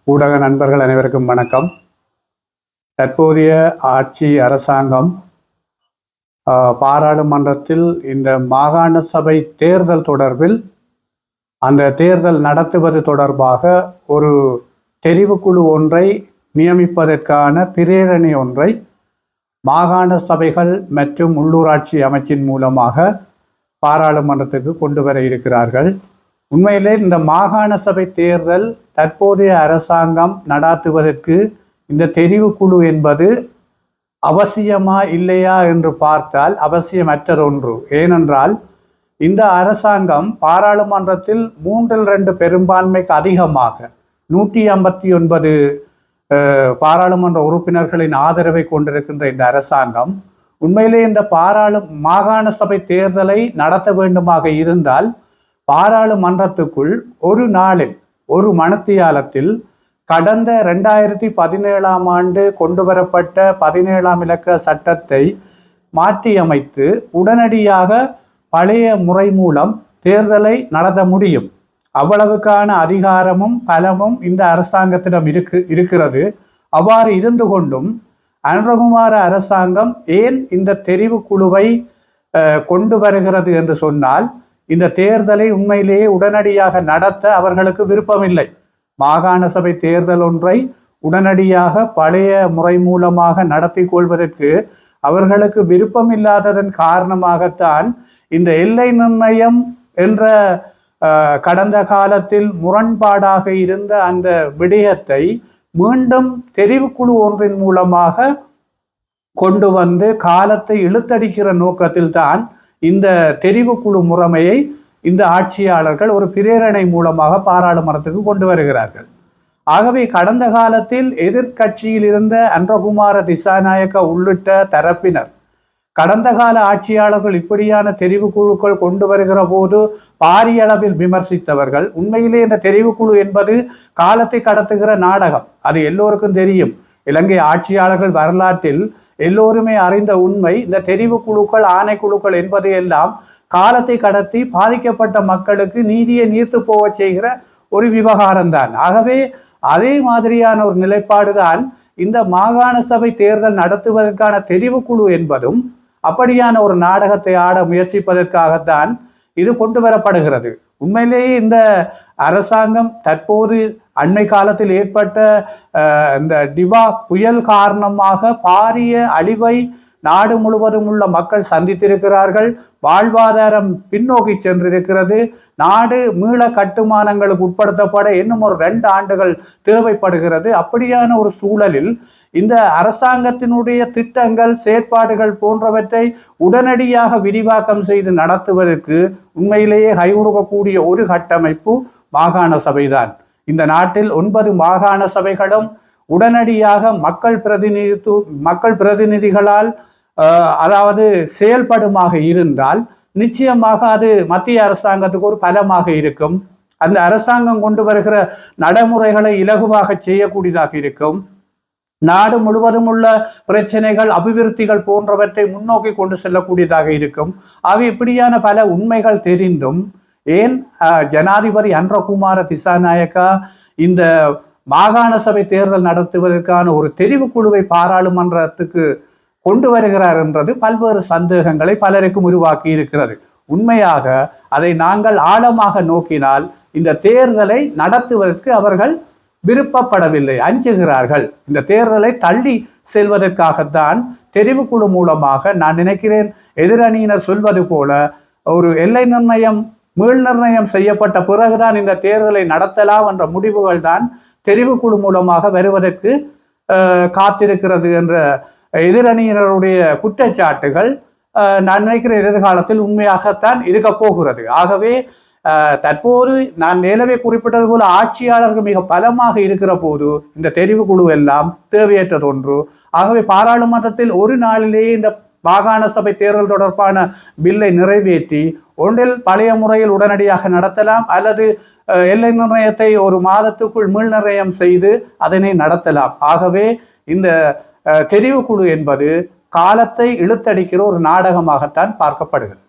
ஊடக நண்பர்கள் அனைவருக்கும் வணக்கம். தற்போதைய ஆட்சி அரசாங்கம் பாராளுமன்றத்தில் இந்த மாகாண சபை தேர்தல் தொடர்பில் அந்த தேர்தல் நடத்துவது தொடர்பாக ஒரு தெரிவுக்குழு ஒன்றை நியமிப்பதற்கான பிரேரணை ஒன்றை மாகாண சபைகள் மற்றும் உள்ளூராட்சி அமைச்சின் மூலமாக பாராளுமன்றத்துக்கு கொண்டு வர இருக்கிறார்கள். உண்மையிலே இந்த மாகாண சபை தேர்தல் தற்போதைய அரசாங்கம் நடாத்துவதற்கு இந்த தெரிவுக்குழு என்பது அவசியமா இல்லையா என்று பார்த்தால் அவசியமற்றது ஒன்று. ஏனென்றால் இந்த அரசாங்கம் பாராளுமன்றத்தில் 3/2 பெரும்பான்மைக்கு அதிகமாக 159 பாராளுமன்ற உறுப்பினர்களின் ஆதரவை கொண்டிருக்கின்ற இந்த அரசாங்கம் உண்மையிலே இந்த மாகாண சபை தேர்தலை நடத்த வேண்டுமாக இருந்தால் பாராளுமன்றத்துக்குள் ஒரு நாளில் ஒரு மணித்தியாலத்தில் கடந்த 2017ஆம் ஆண்டு கொண்டு வரப்பட்ட 17ஆம் இலக்க சட்டத்தை மாற்றியமைத்து உடனடியாக பழைய முறை மூலம் தேர்தலை நடத்த முடியும். அவ்வளவுக்கான அதிகாரமும் பலமும் இந்த அரசாங்கத்திடம் இருக்கிறது. அவ்வாறு இருந்து கொண்டும் அனுரகுமார அரசாங்கம் ஏன் இந்த தெரிவு குழுவை கொண்டு வருகிறது என்று சொன்னால், இந்த தேர்தலை உண்மையிலேயே உடனடியாக நடத்த அவர்களுக்கு விருப்பமில்லை. மாகாண சபை தேர்தல் ஒன்றை உடனடியாக பழைய முறை மூலமாக நடத்தி கொள்வதற்கு அவர்களுக்கு விருப்பமில்லாததன் காரணமாகத்தான் இந்த எல்லை நிர்ணயம் என்ற கடந்த காலத்தில் முரண்பாடாக இருந்த அந்த விடயத்தை மீண்டும் தெரிவுக்குழு ஒன்றின் மூலமாக கொண்டு வந்து காலத்தை இழுத்தடிக்கிற நோக்கத்தில் தான் இந்த தெரிவுக்குழு முறைமையை இந்த ஆட்சியாளர்கள் ஒரு பிரேரணை மூலமாக பாராளுமன்றத்துக்கு கொண்டு வருகிறார்கள். ஆகவே கடந்த காலத்தில் எதிர்கட்சியில் இருந்த அன்றகுமார திசாநாயக்க உள்ளிட்ட தரப்பினர் கடந்த கால ஆட்சியாளர்கள் இப்படியான தெரிவுக்குழுக்கள் கொண்டு வருகிற போது பாரிய அளவில் விமர்சித்தவர்கள். உண்மையிலே இந்த தெரிவுக்குழு என்பது காலத்தை கடத்துகிற நாடகம். அது எல்லோருக்கும் தெரியும். இலங்கை ஆட்சியாளர்கள் வரலாற்றில் எல்லோருமே அறிந்த உண்மை, இந்த தெரிவுக்குழுக்கள் ஆணைக்குழுக்கள் என்பது எல்லாம் காலத்தை கடத்தி பாதிக்கப்பட்ட மக்களுக்கு நீதியை நீர்த்து போக செய்கிற ஒரு விவகாரம்தான். ஆகவே அதே மாதிரியான ஒரு நிலைப்பாடுதான் இந்த மாகாண சபை தேர்தல் நடத்துவதற்கான தெரிவுக்குழு என்பதும் அப்படியான ஒரு நாடகத்தை ஆட முயற்சிப்பதற்காகத்தான் இது கொண்டு வரப்படுகிறது. உண்மையிலேயே இந்த அரசாங்கம் தற்போது அண்மை காலத்தில் ஏற்பட்ட இந்த டிவா புயல் காரணமாக பாரிய அழிவை நாடு முழுவதும் உள்ள மக்கள் சந்தித்திருக்கிறார்கள். வாழ்வாதாரம் பின்னோக்கி சென்றிருக்கிறது. நாடு மீள கட்டுமானங்களுக்கு உட்படுத்தப்பட இன்னும் ஒரு 2 ஆண்டுகள் தேவைப்படுகிறது. அப்படியான ஒரு சூழலில் இந்த அரசாங்கத்தினுடைய திட்டங்கள் செயற்பாடுகள் போன்றவற்றை உடனடியாக விரிவாக்கம் செய்து நடத்துவதற்கு உண்மையிலேயே கைகொடுக்கக்கூடிய ஒரு கட்டமைப்பு மாகாண சபைதான். இந்த நாட்டில் 9 மாகாண சபைகளும் உடனடியாக மக்கள் பிரதிநிதிகளால் அதாவது செயல்படுமாக இருந்தால் நிச்சயமாக அது மத்திய அரசாங்கத்துக்கு ஒரு பலமாக இருக்கும். அந்த அரசாங்கம் கொண்டு வருகிற நடைமுறைகளை இலகுவாக செய்யக்கூடியதாக இருக்கும். நாடு முழுவதும் உள்ள பிரச்சனைகள் அபிவிருத்திகள் போன்றவற்றை முன்னோக்கி கொண்டு செல்லக்கூடியதாக இருக்கும். அவை இப்படியான பல உண்மைகள் தெரிந்தும் ஏன் ஜனாதிபதி அன்றகுமார திசாநாயக்கா இந்த மாகாண சபை தேர்தல் நடத்துவதற்கான ஒரு தெரிவுக்குழுவை பாராளுமன்றத்துக்கு கொண்டு வருகிறார் என்றது பல்வேறு சந்தேகங்களை பலருக்கும் உருவாக்கி இருக்கிறது. உண்மையாக அதை நாங்கள் ஆழமாக நோக்கினால் இந்த தேர்தலை நடத்துவதற்கு அவர்கள் விருப்பப்படவில்லை, அஞ்சுகிறார்கள். இந்த தேர்தலை தள்ளி செல்வதற்காகத்தான் தெரிவுக்குழு மூலமாக நான் நினைக்கிறேன் எதிரணியினர் சொல்வது போல ஒரு எல்லை நிர்ணயம் மீள் நிர்ணயம் செய்யப்பட்ட பிறகுதான் இந்த தேர்தலை நடத்தலாம் என்ற முடிவுகள் தான் தெரிவுக்குழு மூலமாக வருவதற்கு காத்திருக்கிறது என்ற எதிரணியினருடைய குற்றச்சாட்டுகள் நான் நினைக்கிற எதிர்காலத்தில் உண்மையாகத்தான் இருக்க போகிறது. ஆகவே தற்போது நான் மேலவே குறிப்பிட்டது போல ஆட்சியாளர்கள் மிக பலமாக இருக்கிற போது இந்த தெரிவுக்குழு எல்லாம் தேவையற்றது ஒன்று. ஆகவே பாராளுமன்றத்தில் ஒரு நாளிலேயே இந்த மாகாண சபை தேர்தல் தொடர்பான பில்லை நிறைவேற்றி ஒன்றில் பழைய முறையில் உடனடியாக நடத்தலாம், அல்லது எல்லை நிர்ணயத்தை ஒரு மாதத்துக்குள் மீள் நிர்ணயம் செய்து அதனை நடத்தலாம். ஆகவே இந்த தெரிவுக்குழு என்பது காலத்தை இழுத்தடிக்கிற ஒரு நாடகமாகத்தான் பார்க்கப்படுகிறது.